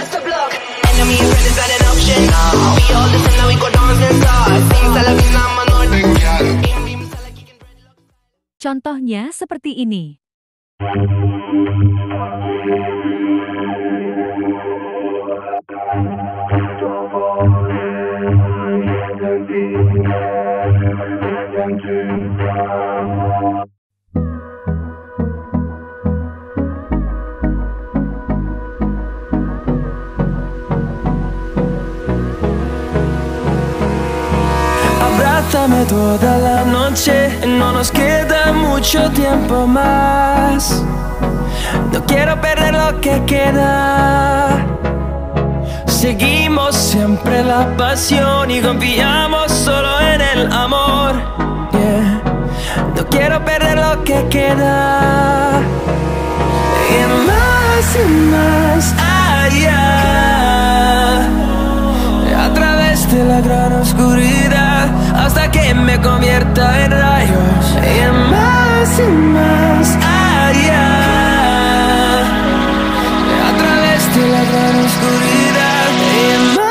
the block. Enemy and friend is not an option. We all listen now, we go dance and start. Sing Salavin, I'm a northern girl. Contohnya seperti ini. Abrázame toda la noche, no nos queda mucho tiempo más. No quiero perder lo que queda. Seguimos siempre la pasión y confiamos solo en el amor. Yeah. No quiero perder lo que queda. Y más allá, a través de la gran oscuridad, hasta que me convierta en rayos. Y más allá, a través de la gran oscuridad. Y más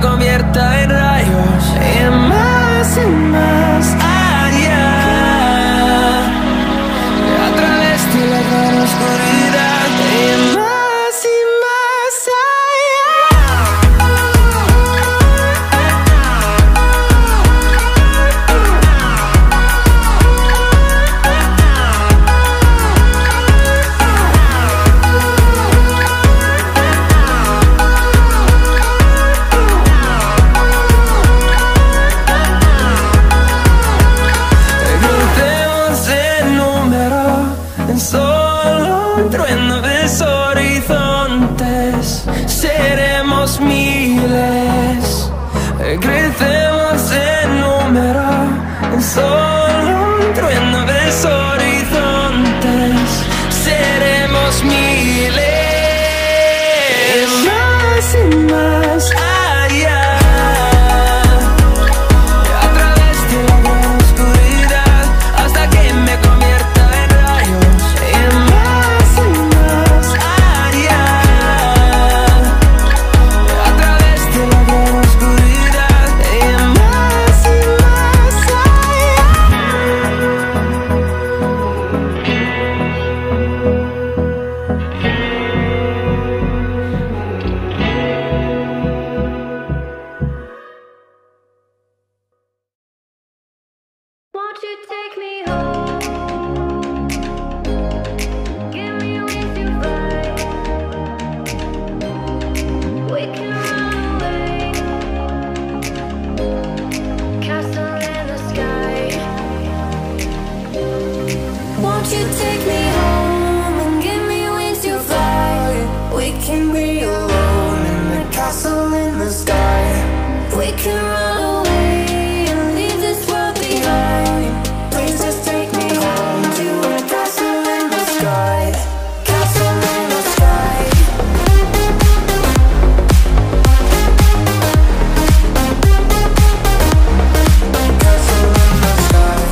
convierta en rayos. Y más allá, a través de la gran oscuridad. Y más crecemos en número, en solo un trueno de horizontes. Seremos miles. Y más allá, a través de la gran oscuridad, hasta que me convierta en rayos. Y más allá, a través de la gran oscuridad. Won't you take me home? Give me wings to fly. We can run away. Castle in the sky. Won't you take me home and give me wings to fly? We can be alone in the castle in the sky. We can run away and leave this world behind. Please just take me home to a castle in the sky. Castle in the sky. Castle in the sky.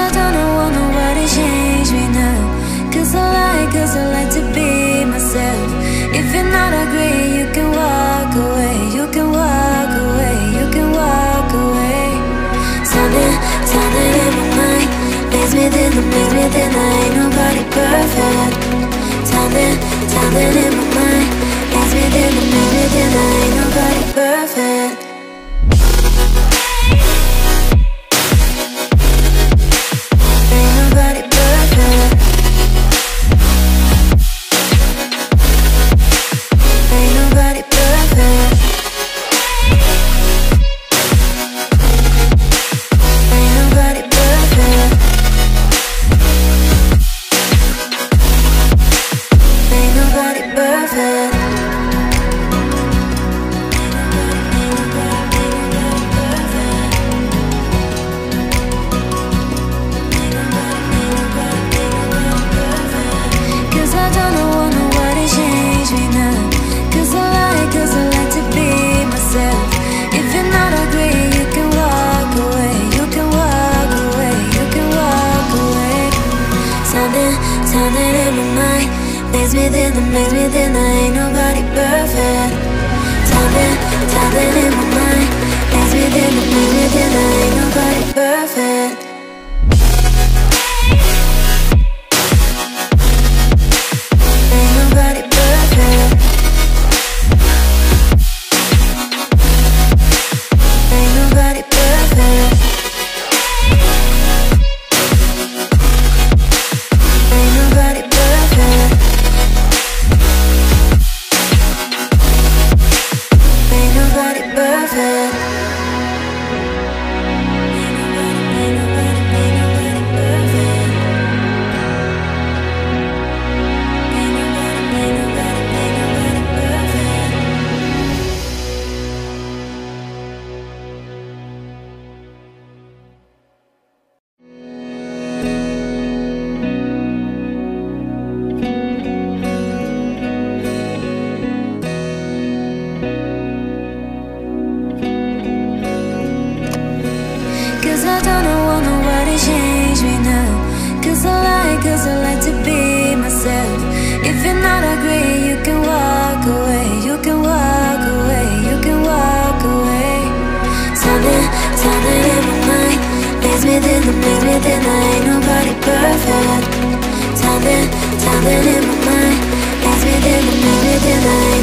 I don't want nobody change me now. Cause I like to be myself. If you're not agree, you can walk away. You can walk away, you can walk away. Sounding in my mind, maze within the maze within. I ain't nobody perfect. Sounding in my mind, maze within the maze within. I ain't nobody perfect. Ain't nobody perfect. Ain't nobody perfect. Ain't nobody perfect. Ain't nobody perfect. Cause I don't want nobody change me now. Cause I like to be myself. If you're not agree, you can walk away. You can walk away, you can walk away. Sounding in my mind, maze within the maze within. I ain't nobody perfect. Sounding in my mind, maze within the maze within. I ain't nobody perfect. Ain't nobody perfect. Ain't nobody perfect. Ain't nobody perfect. Ain't nobody perfect. Ain't nobody perfect. Ain't nobody perfect. Cause I don't want nobody change me now. Cause I like to be myself. If you're not agree, you can walk away. You can walk away, you can walk away. Sounding in my mind, maze within the maze within. I ain't nobody perfect. Sounding in my mind, maze within the maze within. I ain't